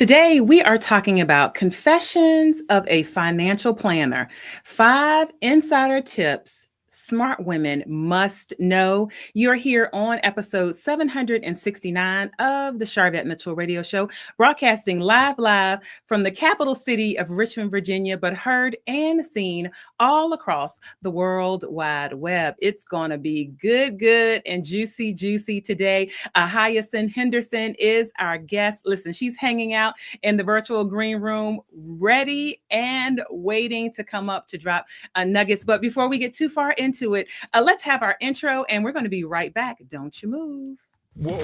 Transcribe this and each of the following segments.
Today, we are talking about confessions of a financial planner, 5 insider tips smart women must know. You're here on episode 769 of the Sharvette Mitchell Radio Show, broadcasting live from the capital city of Richmond, Virginia, but heard and seen all across the World Wide Web. It's going to be good, and juicy today. Hyacinth Henderson is our guest. Listen, she's hanging out in the virtual green room, ready and waiting to come up to drop nuggets. But before we get too far into it, let's have our intro, and we're going to be right back. Don't you move. Whoa.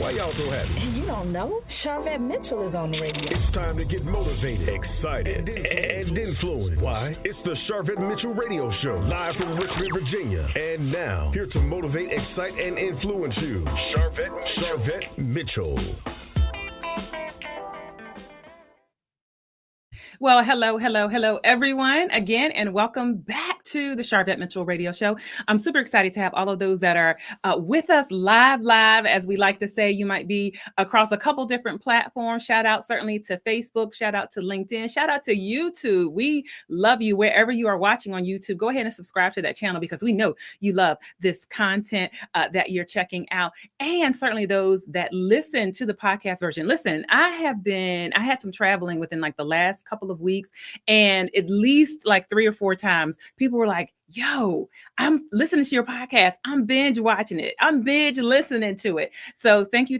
Why y'all so happy? You don't know? Sharvette Mitchell is on the radio. It's time to get motivated, excited, and influenced. Why? It's the Sharvette Mitchell Radio Show, live from Richmond, Virginia. And now, here to motivate, excite, and influence you, Sharvette Mitchell. Well, hello, everyone, again, and welcome back to the Sharvette Mitchell Radio Show. I'm super excited to have all of those that are with us live, as we like to say. You might be across a couple different platforms. Shout out certainly to Facebook, shout out to LinkedIn, shout out to YouTube. We love you wherever you are watching on YouTube. Go ahead and subscribe to that channel because we know you love this content that you're checking out. And certainly those that listen to the podcast version. Listen, I had some traveling within like the last couple of weeks, and at least like 3 or 4 times people were like, yo, I'm listening to your podcast. I'm binge watching it. I'm binge listening to it. So thank you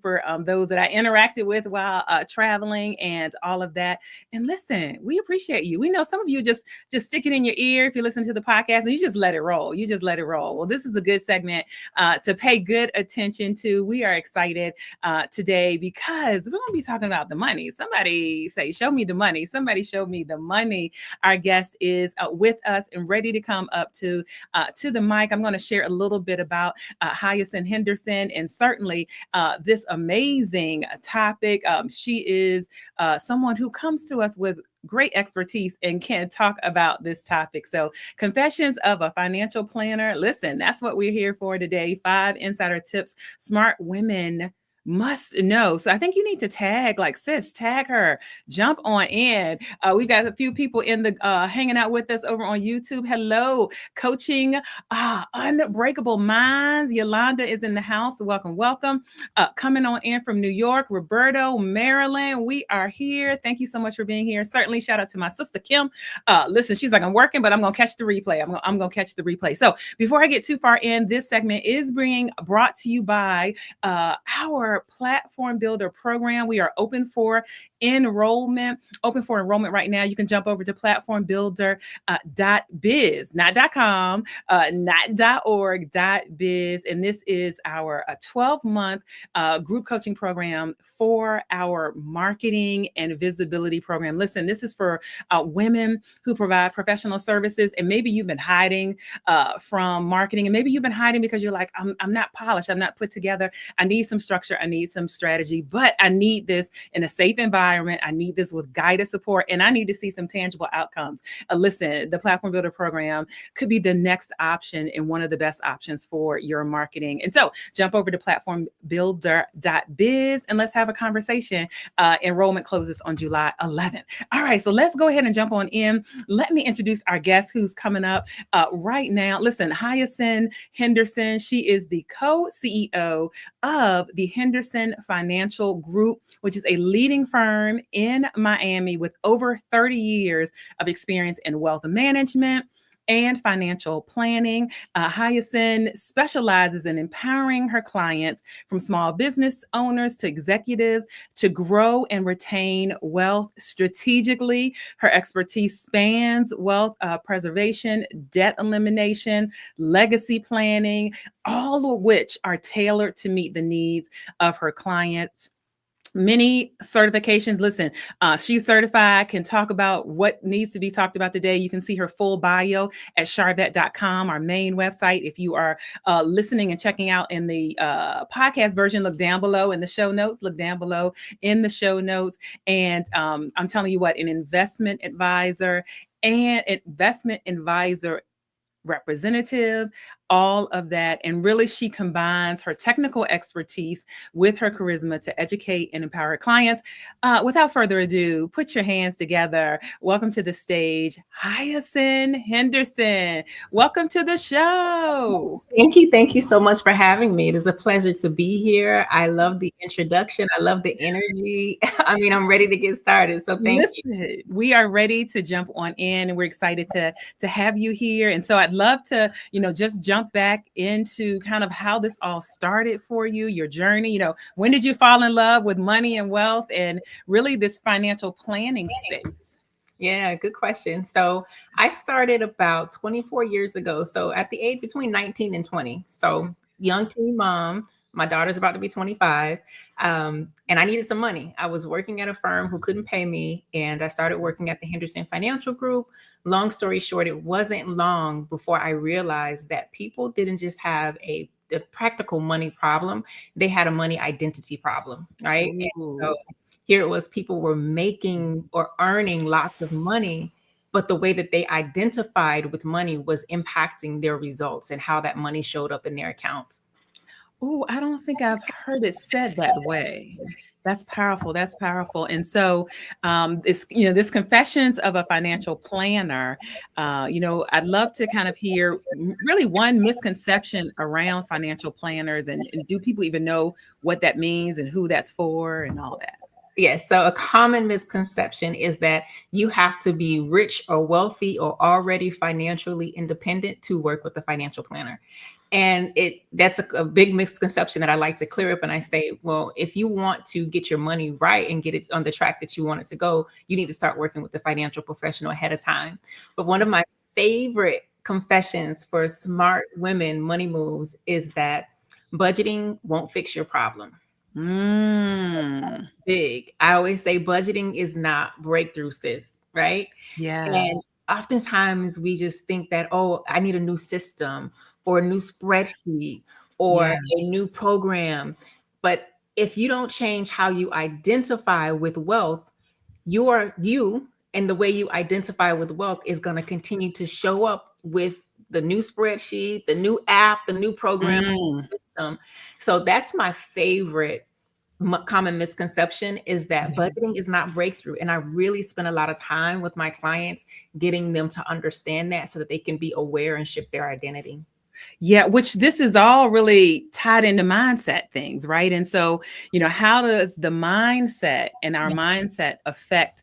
for those that I interacted with while traveling and all of that. And listen, we appreciate you. We know some of you just stick it in your ear if you listen to the podcast and you just let it roll. Well, this is a good segment to pay good attention to. We are excited today because we're going to be talking about the money. Somebody say, show me the money. Somebody show me the money. Our guest is with us and ready to come up to the mic. I'm going to share a little bit about Hyacinth Henderson and certainly this amazing topic. She is someone who comes to us with great expertise and can talk about this topic. So confessions of a financial planner. Listen, that's what we're here for today. 5 insider tips smart women must know. So I think you need to tag her, jump on in. We've got a few people in the hanging out with us over on YouTube. Hello, coaching Unbreakable Minds. Yolanda is in the house. Welcome. Coming on in from New York, Roberto, Maryland. We are here. Thank you so much for being here. Certainly shout out to my sister, Kim. Listen, she's like, I'm working, but I'm going to catch the replay. I'm going to catch the replay. So before I get too far in, this segment is being brought to you by our Platform Builder program. We are open for enrollment right now. You can jump over to platformbuilder.biz, not .com, not .org, .biz. And this is our 12-month group coaching program for our marketing and visibility program. Listen, this is for women who provide professional services. And maybe you've been hiding from marketing, and maybe you've been hiding because you're like, I'm not polished. I'm not put together. I need some structure. I need some strategy, but I need this in a safe environment. I need this with guided support, and I need to see some tangible outcomes. Listen, the Platform Builder program could be the next option and one of the best options for your marketing. And so jump over to platformbuilder.biz and let's have a conversation. Enrollment closes on July 11th. All right, so let's go ahead and jump on in. Let me introduce our guest who's coming up right now. Listen, Hyacinth Henderson, she is the co-CEO of the Henderson Financial Group, which is a leading firm in Miami with over 30 years of experience in wealth management and financial planning. Hyacinth specializes in empowering her clients, from small business owners to executives, to grow and retain wealth strategically. Her expertise spans wealth preservation, debt elimination, legacy planning, all of which are tailored to meet the needs of her clients. Many certifications. Listen, she's certified, can talk about what needs to be talked about today. You can see her full bio at sharvette.com, our main website. If you are listening and checking out in the podcast version, look down below in the show notes, And I'm telling you what, an investment advisor representative, all of that. And really, she combines her technical expertise with her charisma to educate and empower her clients. Without further ado, put your hands together. Welcome to the stage, Hyacinth Henderson. Welcome to the show. Thank you. Thank you so much for having me. It is a pleasure to be here. I love the introduction. I love the energy. I mean, I'm ready to get started. So thank you. We are ready to jump on in, and we're excited to have you here. And so I'd love to, just jump back into kind of how this all started for you, your journey. When did you fall in love with money and wealth and really this financial planning space? Yeah, good question. So I started about 24 years ago. So at the age between 19 and 20. So young teen mom, my daughter's about to be 25. And I needed some money. I was working at a firm who couldn't pay me. And I started working at the Henderson Financial Group. Long story short, it wasn't long before I realized that people didn't just have the practical money problem. They had a money identity problem, right? And so here it was, people were making or earning lots of money, but the way that they identified with money was impacting their results and how that money showed up in their accounts. Oh, I don't think I've heard it said that way. That's powerful. That's powerful. And so this Confessions of a Financial Planner, I'd love to kind of hear really one misconception around financial planners, and do people even know what that means and who that's for and all that? Yes. So a common misconception is that you have to be rich or wealthy or already financially independent to work with a financial planner. And that's a big misconception that I like to clear up. And I say, well, if you want to get your money right and get it on the track that you want it to go, you need to start working with the financial professional ahead of time. But one of my favorite confessions for smart women money moves is that budgeting won't fix your problem. Big. I always say budgeting is not breakthrough, sis, right? Yeah. And oftentimes we just think that, oh, I need a new system or a new spreadsheet or a new program. But if you don't change how you identify with wealth, you and the way you identify with wealth is going to continue to show up with the new spreadsheet, the new app, the new program system. So that's my favorite common misconception, is that budgeting is not breakthrough. And I really spend a lot of time with my clients getting them to understand that so that they can be aware and shift their identity. Yeah, which this is all really tied into mindset things, right? And so, how does the mindset and our mindset affect,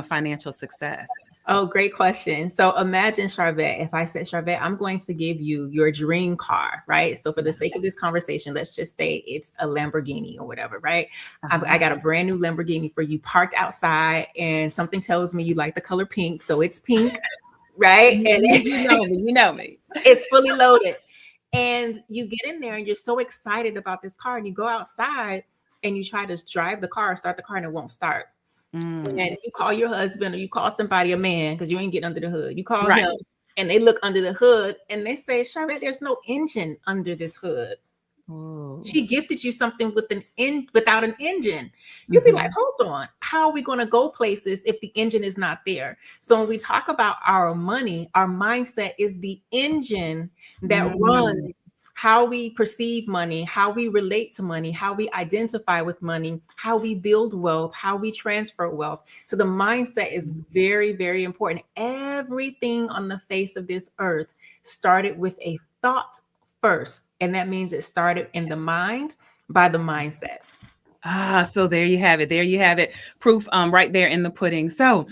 financial success? Oh, great question. So imagine, Sharvette, if I said, Sharvette, I'm going to give you your dream car, right? So for the sake of this conversation, let's just say it's a Lamborghini or whatever, right? I got a brand new Lamborghini for you parked outside, and something tells me you like the color pink. So it's pink, right? And you know me. It's fully loaded. And you get in there and you're so excited about this car, and you go outside and you try to drive the car, start the car, and it won't start. And you call your husband or you call somebody, a man, because you ain't getting under the hood. You call him and they look under the hood and they say, Sharvette, there's no engine under this hood. She gifted you something without an engine. You'll be like, hold on, how are we going to go places if the engine is not there? So when we talk about our money, our mindset is the engine that runs how we perceive money, how we relate to money, how we identify with money, how we build wealth, how we transfer wealth. So the mindset is very, very important. Everything on the face of this earth started with a thought first. And that means it started in the mind by the mindset. So there you have it. There you have it. Proof right there in the pudding. So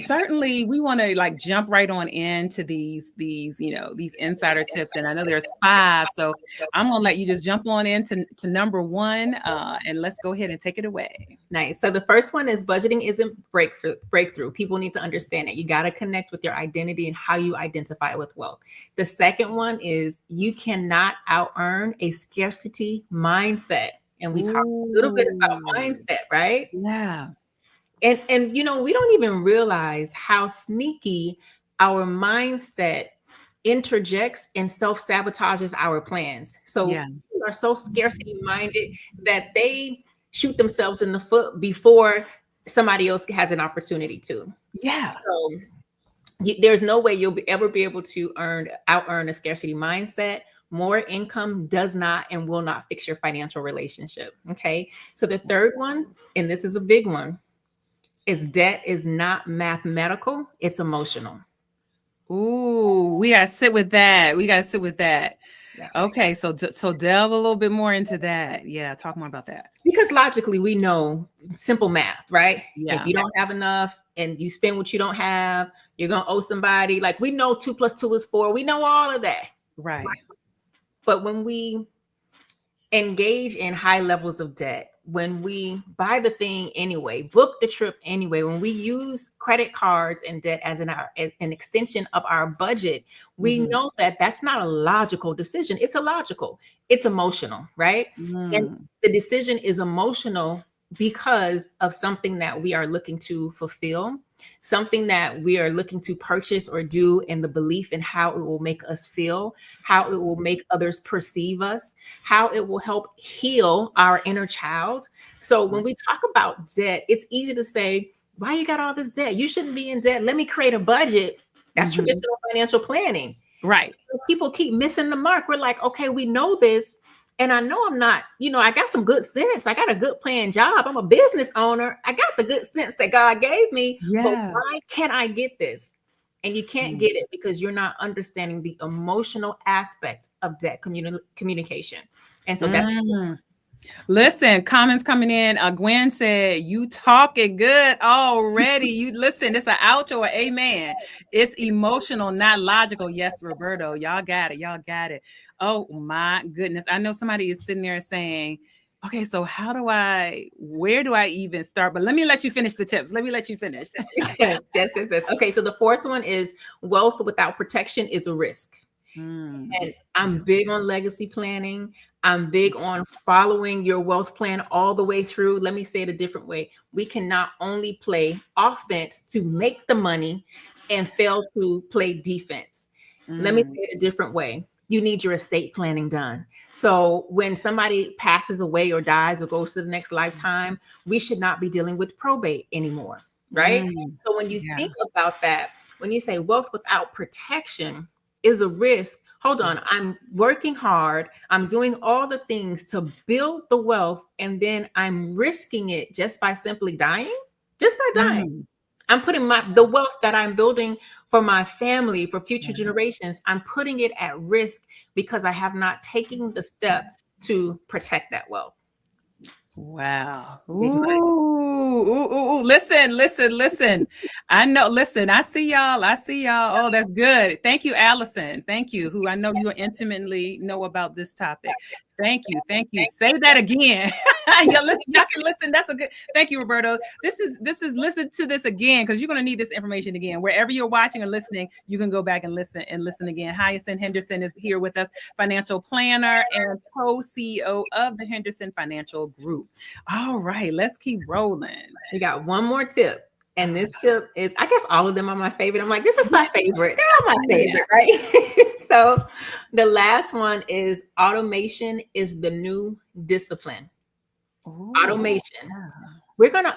certainly we want to jump right on into these insider tips. And I know there's 5. So I'm going to let you just jump on into number 1 and let's go ahead and take it away. Nice. So the first one is budgeting isn't breakthrough. People need to understand that you got to connect with your identity and how you identify with wealth. The second one is you cannot out-earn a scarcity mindset. And we talked a little bit about mindset, right? Yeah. And we don't even realize how sneaky our mindset interjects and self-sabotages our plans. So people are so scarcity minded that they shoot themselves in the foot before somebody else has an opportunity to. Yeah. So there's no way you'll ever be able to out earn a scarcity mindset. More income does not and will not fix your financial relationship. Okay. So the third one, and this is a big one, is debt is not mathematical, it's emotional. Ooh, we gotta sit with that. Yeah. Okay, so delve a little bit more into that. Yeah, talk more about that. Because logically, we know simple math, right? Yeah. If you don't have enough and you spend what you don't have, you're gonna owe somebody. Like, we know 2 + 2 is 4. We know all of that. Right. But when we engage in high levels of debt, when we buy the thing anyway, book the trip anyway, when we use credit cards and debt as an extension of our budget, we know that that's not a logical decision. It's illogical. It's emotional, right? And the decision is emotional because of something that we are looking to fulfill, something that we are looking to purchase or do, in the belief in how it will make us feel, how it will make others perceive us, how it will help heal our inner child. So when we talk about debt, it's easy to say, why you got all this debt? You shouldn't be in debt. Let me create a budget. That's traditional financial planning. Right. So people keep missing the mark. We're like, okay, we know this. And I know I'm not, I got some good sense. I got a good paying job. I'm a business owner. I got the good sense that God gave me. Yeah. But why can't I get this? And you can't get it because you're not understanding the emotional aspect of debt communication. And so that's Listen, comments coming in. Gwen said, you talking good already. You listen, it's an ouch or amen. It's emotional, not logical. Yes, Roberto, y'all got it. Oh my goodness. I know somebody is sitting there saying, okay, so where do I even start? But let me let you finish the tips. Yes. Okay, so the fourth one is wealth without protection is a risk. And I'm big on legacy planning. I'm big on following your wealth plan all the way through. Let me say it a different way. We cannot only play offense to make the money and fail to play defense. Let me say it a different way. You need your estate planning done. So when somebody passes away or dies or goes to the next lifetime, we should not be dealing with probate anymore, right? So when you think about that, when you say wealth without protection is a risk, hold on, I'm working hard, I'm doing all the things to build the wealth, and then I'm risking it just by simply dying, I'm putting the wealth that I'm building for my family, for future generations, I'm putting it at risk because I have not taken the step to protect that wealth. Wow. Ooh. Listen. I know. Listen, I see y'all. Oh, that's good. Thank you, Allison. Thank you, who I know you intimately know about this topic. Thank you. Say that again. Y'all can listen. That's a good. Thank you, Roberto. This is listen to this again, because you're going to need this information again. Wherever you're watching or listening, you can go back and listen again. Hyacinth Henderson is here with us, financial planner and co-CEO of the Henderson Financial Group. All right, let's keep rolling. We got one more tip. And this tip is, I guess all of them are my favorite. I'm like, this is my favorite. They're all my favorite, right? So the last one is automation is the new discipline. Ooh, automation. Yeah.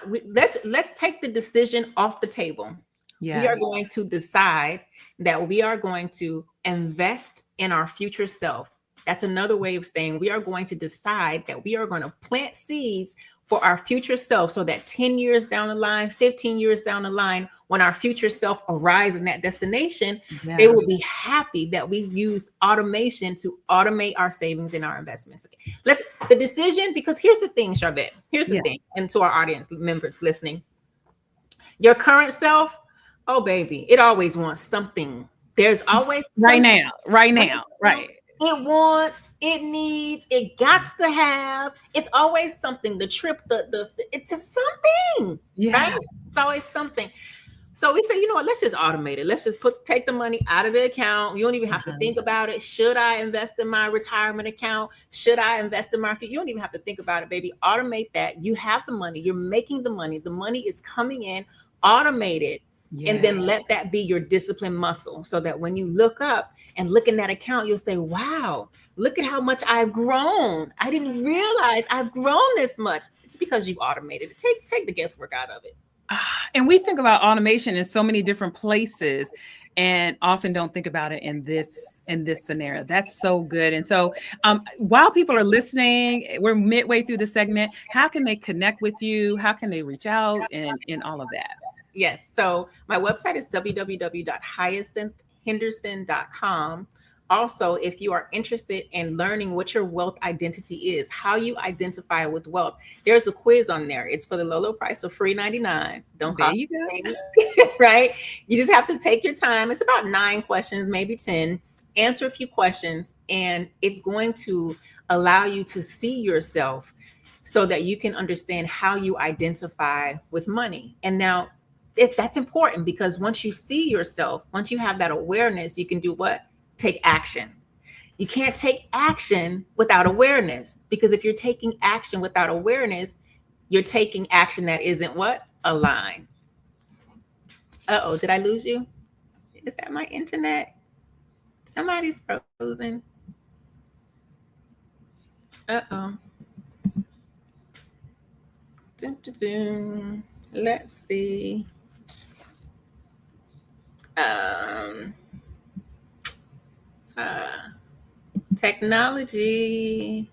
Let's take the decision off the table. Yeah. We are going to decide that we are going to invest in our future self. That's another way of saying we are going to decide that we are going to plant seeds for our future self, so that 10 years down the line, 15 years down the line, when our future self arrives in that destination, they will be happy that we've used automation to automate our savings and our investments. The decision, because here's the thing, Sharvette, thing, and to our audience members listening, your current self, oh baby, it always wants something. There's always right now. It wants, it needs, it gots to have. It's always something. The trip, it's just something. Right? It's always something. So we say, you know what? Let's just automate it. Let's just take the money out of the account. You don't even have to think about it. Should I invest in my retirement account? Should I invest in my future? You don't even have to think about it, baby. Automate that. You have the money. You're making the money. The money is coming in. Automate it. Yeah. And then let that be your discipline muscle, so that when you look up and look in that account, you'll say, wow, look at how much I've grown. I didn't realize I've grown this much. It's because you've automated it. Take the guesswork out of it. And we think about automation in so many different places and often don't think about it in this scenario. That's so good. And so while people are listening, we're midway through the segment. How can they connect with you? How can they reach out and all of that? Yes. So my website is www.hyacinthhenderson.com. Also, if you are interested in learning what your wealth identity is, how you identify with wealth, there's a quiz on there. It's for the low price of $3.99. Don't There cost you go. anything, right? You just have to take your time. It's about 9 questions, maybe 10. Answer a few questions, and it's going to allow you to see yourself so that you can understand how you identify with money. And now that's important, because once you see yourself, once you have that awareness, you can do what? Take action. You can't take action without awareness, because if you're taking action without awareness, you're taking action that isn't what? Aligned. Uh-oh, did I lose you? Is that my internet? Somebody's frozen. Uh-oh. Dun, dun, dun. Let's see. Technology.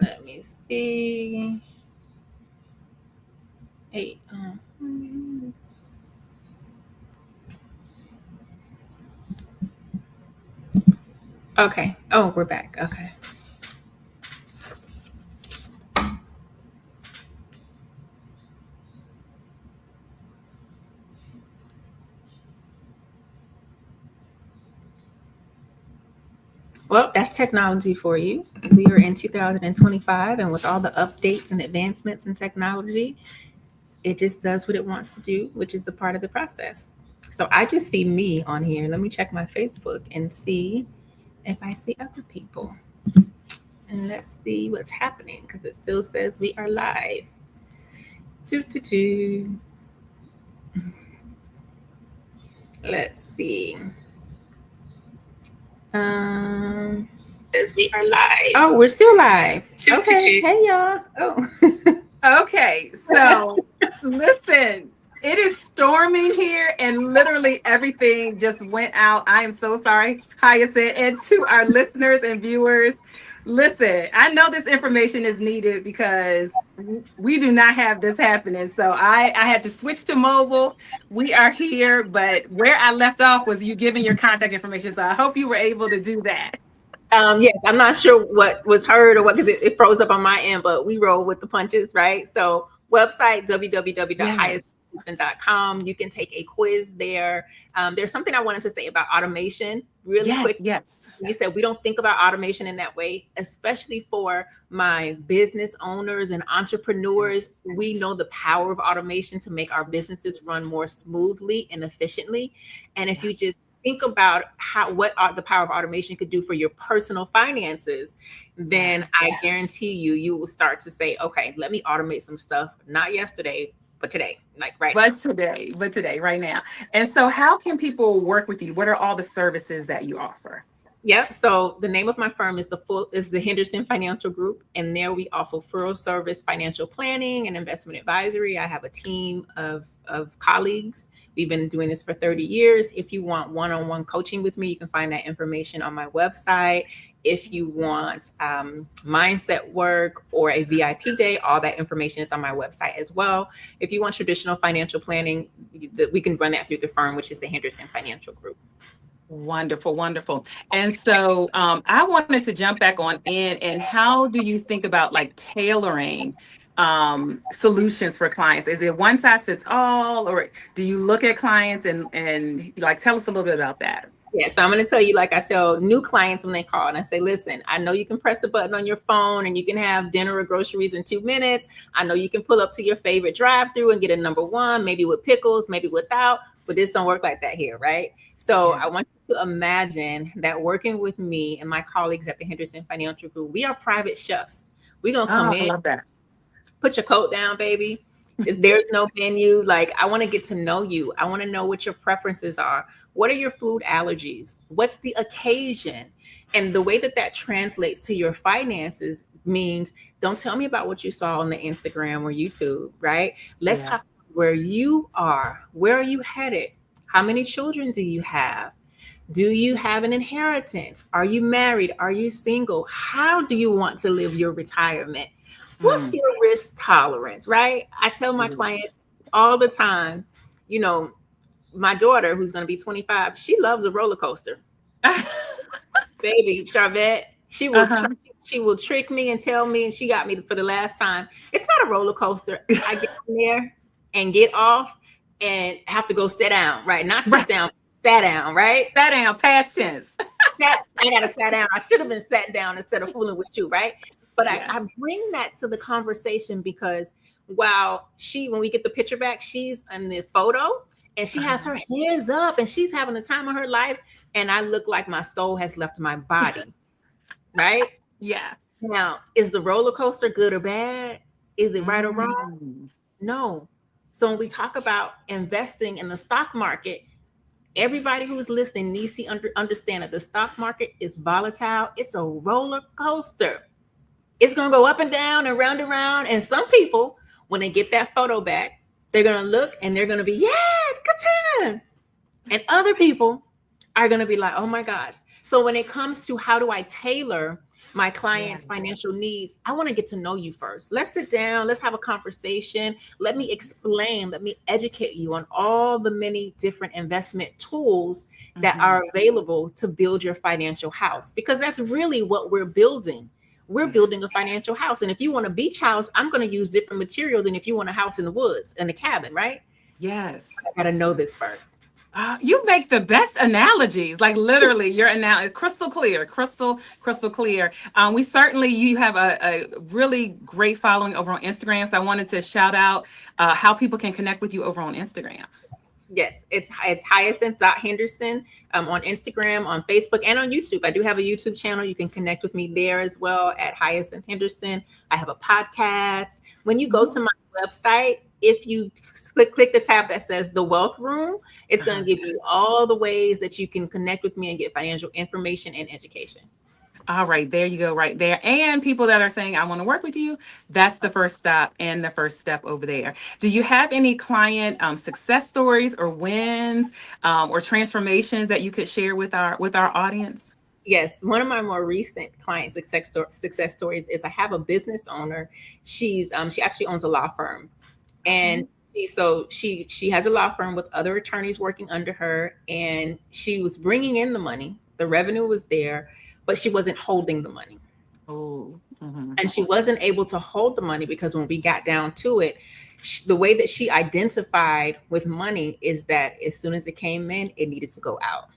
Let me see. Hey. Okay. Oh, we're back. Okay. Well, that's technology for you. We are in 2025, and with all the updates and advancements in technology, it just does what it wants to do, which is a part of the process. So I just see me on here. Let me check my Facebook and see if I see other people. And let's see what's happening, because it still says we are live. Let's see. Says we are live. Oh, we're still live. Okay. Hey, y'all. Oh. Okay, so listen, it is storming here and literally everything just went out. I am so sorry, Hyacinth. And to our listeners and viewers, listen, I know this information is needed because we do not have this happening. So I had to switch to mobile. We are here, but where I left off was you giving your contact information. So I hope you were able to do that. Yes, I'm not sure what was heard or what, because it froze up on my end, but we roll with the punches, right? So website, www.hyacinthhenderson.com. You can take a quiz there. There's something I wanted to say about automation really quick. Yes. You said we don't think about automation in that way, especially for my business owners and entrepreneurs. We know the power of automation to make our businesses run more smoothly and efficiently. And if you just think about what the power of automation could do for your personal finances, then I guarantee you will start to say, okay, let me automate some stuff, not yesterday, but today, But today, right now. And so how can people work with you? What are all the services that you offer? Yep. So the name of my firm is the Henderson Financial Group, and there we offer full service financial planning and investment advisory. I have a team of colleagues. We've been doing this for 30 years. If you want one-on-one coaching with me, you can find that information on my website. If you want mindset work or a VIP day, all that information is on my website as well. If you want traditional financial planning, we can run that through the firm, which is the Henderson Financial Group. Wonderful, wonderful. And so I wanted to jump back on in, and how do you think about like tailoring solutions for clients? Is it one size fits all, or do you look at clients and like tell us a little bit about that? Yeah, so I'm going to tell you, like I tell new clients when they call, and I say, listen, I know you can press a button on your phone and you can have dinner or groceries in 2 minutes. I know you can pull up to your favorite drive-through and get a number one, maybe with pickles, maybe without, but this don't work like that here, right? So I want you to imagine that working with me and my colleagues at the Henderson Financial Group, we are private chefs. We're going to come in, put your coat down, baby. There's no menu. Like, I want to get to know you. I want to know what your preferences are. What are your food allergies? What's the occasion? And the way that translates to your finances means, don't tell me about what you saw on the Instagram or YouTube, right? Let's talk about where you are. Where are you headed? How many children do you have? Do you have an inheritance? Are you married? Are you single? How do you want to live your retirement? What's your risk tolerance, right? I tell my clients all the time, you know, my daughter, who's going to be 25, she loves a roller coaster. Baby, Sharvette, she will trick me and tell me, and she got me for the last time. It's not a roller coaster. I get in there and get off and have to go sit down, right? Not sit down, sat down, right? Sat down, past tense. I gotta sit down. I should have been sat down instead of fooling with you, right? But I bring that to the conversation because when we get the picture back, she's in the photo and she has her hands up and she's having the time of her life. And I look like my soul has left my body, right? Yeah. Now, is the roller coaster good or bad? Is it right or wrong? No. So when we talk about investing in the stock market, everybody who is listening needs to understand that the stock market is volatile. It's a roller coaster. It's going to go up and down and round and round. And some people, when they get that photo back, they're going to look and they're going to be, yes, good time. And other people are going to be like, oh my gosh. So when it comes to how do I tailor my clients' financial needs, I want to get to know you first. Let's sit down. Let's have a conversation. Let me explain. Let me educate you on all the many different investment tools that are available to build your financial house, because that's really what we're building. We're building a financial house. And if you want a beach house, I'm going to use different material than if you want a house in the woods, in a cabin, right? Yes. I got to know this first. You make the best analogies, like literally your analogy, crystal clear. You have a really great following over on Instagram. So I wanted to shout out how people can connect with you over on Instagram. Yes, it's Hyacinth.Henderson on Instagram, on Facebook, and on YouTube. I do have a YouTube channel. You can connect with me there as well at Hyacinth Henderson. I have a podcast. When you go to my website, if you click the tab that says The Wealth Room, it's going to give you all the ways that you can connect with me and get financial information and education. All right, there you go, right there. And people that are saying, I want to work with you, that's the first stop and the first step over there. Do you have any client success stories or wins or transformations that you could share with our audience? Yes, one of my more recent client success stories is I have a business owner. She actually owns a law firm, and she has a law firm with other attorneys working under her, and she was bringing in the money. The revenue was there, but she wasn't holding the money. And she wasn't able to hold the money because when we got down to it, the way that she identified with money is that as soon as it came in, it needed to go out.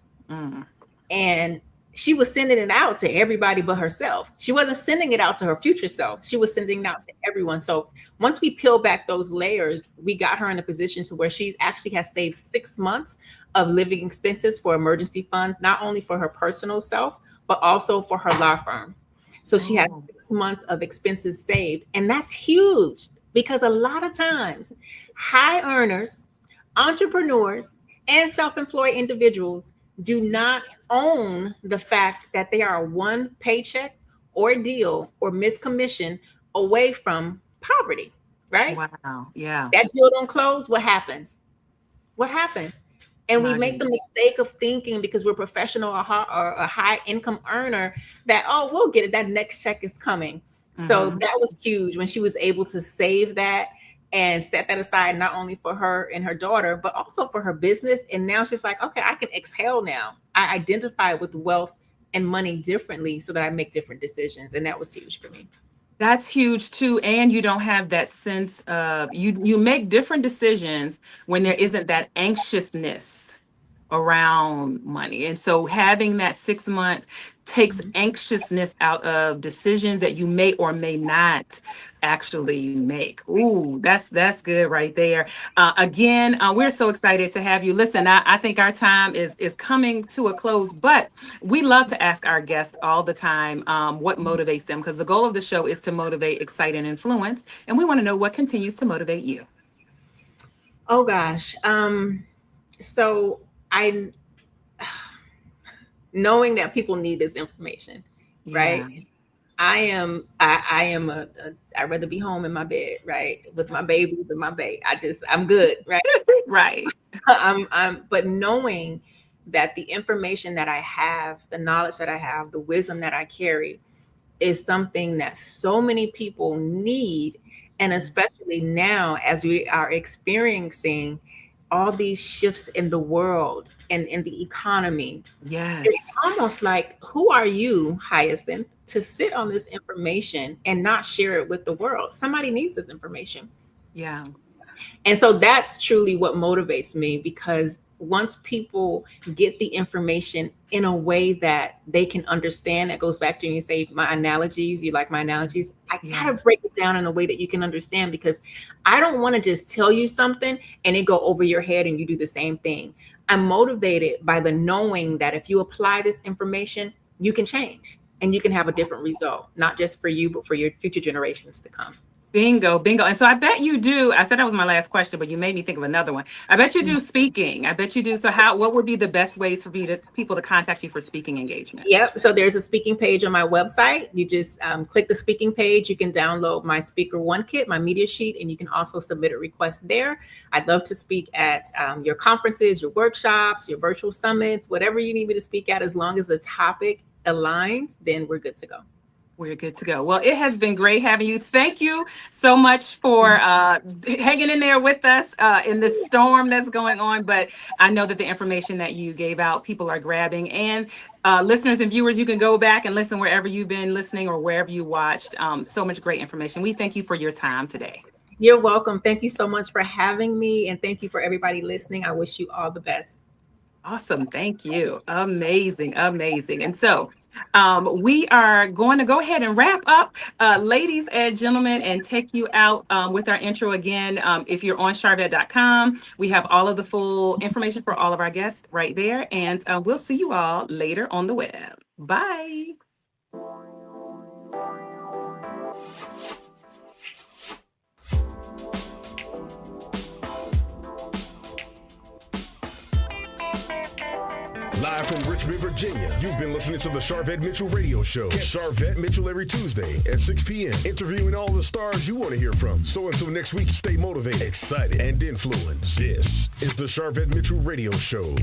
And she was sending it out to everybody but herself. She wasn't sending it out to her future self. She was sending it out to everyone. So once we peel back those layers, we got her in a position to where she actually has saved 6 months of living expenses for emergency fund, not only for her personal self, but also for her law firm. So she had 6 months of expenses saved. And that's huge because a lot of times high earners, entrepreneurs, and self-employed individuals do not own the fact that they are one paycheck or deal or miscommission away from poverty, right? Wow. Yeah. That deal don't close. What happens? And we make the mistake of thinking because we're professional or a high income earner that, oh, we'll get it. That next check is coming. So that was huge when she was able to save that and set that aside, not only for her and her daughter, but also for her business. And now she's like, okay, I can exhale now. I identify with wealth and money differently so that I make different decisions. And that was huge for me. That's huge too. And you don't have that sense of, you make different decisions when there isn't that anxiousness around money. And so having that 6 months takes anxiousness out of decisions that you may or may not actually make. Ooh, that's good right there. Again, we're so excited to have you. Listen, I think our time is coming to a close, but we love to ask our guests all the time what motivates them, because the goal of the show is to motivate, excite, and influence. And we want to know what continues to motivate you. Oh gosh. So I knowing that people need this information, right? I'd rather be home in my bed, right, with my babies and my babe. I'm good, right? Right. But knowing that the information that I have, the knowledge that I have, the wisdom that I carry is something that so many people need. And especially now, as we are experiencing all these shifts in the world and in the economy, Yes. it's almost like, who are you, Hyacinth, to sit on this information and not share it with the world? Somebody needs this information. Yeah. And so that's truly what motivates me, because once people get the information in a way that they can understand, that goes back to, you say my analogies, you like my analogies, I gotta break it down in a way that you can understand, because I don't want to just tell you something and it go over your head and you do the same thing. I'm motivated by the knowing that if you apply this information, you can change and you can have a different result, not just for you, but for your future generations to come. Bingo, bingo. And so I bet you do. I said that was my last question, but you made me think of another one. I bet you do speaking. I bet you do. So what would be the best ways for people to contact you for speaking engagement? Yep. So there's a speaking page on my website. You just click the speaking page. You can download my Speaker One kit, my media sheet, and you can also submit a request there. I'd love to speak at your conferences, your workshops, your virtual summits, whatever you need me to speak at, as long as the topic aligns, then we're good to go. We're good to go. Well, it has been great having you. Thank you so much for hanging in there with us in this storm that's going on. But I know that the information that you gave out, people are grabbing. And listeners and viewers, you can go back and listen wherever you've been listening or wherever you watched. So much great information. We thank you for your time today. You're welcome. Thank you so much for having me. And thank you for everybody listening. I wish you all the best. Awesome. Thank you. Amazing. Amazing. And so we are going to go ahead and wrap up, ladies and gentlemen, and take you out with our intro again. If you're on Sharvette.com, we have all of the full information for all of our guests right there. And we'll see you all later on the web. Bye. Live from Richmond, Virginia, you've been listening to the Sharvette Mitchell Radio Show. Catch Sharvette Mitchell every Tuesday at 6 p.m., interviewing all the stars you want to hear from. So until next week, stay motivated, excited, and influenced. This is the Sharvette Mitchell Radio Show.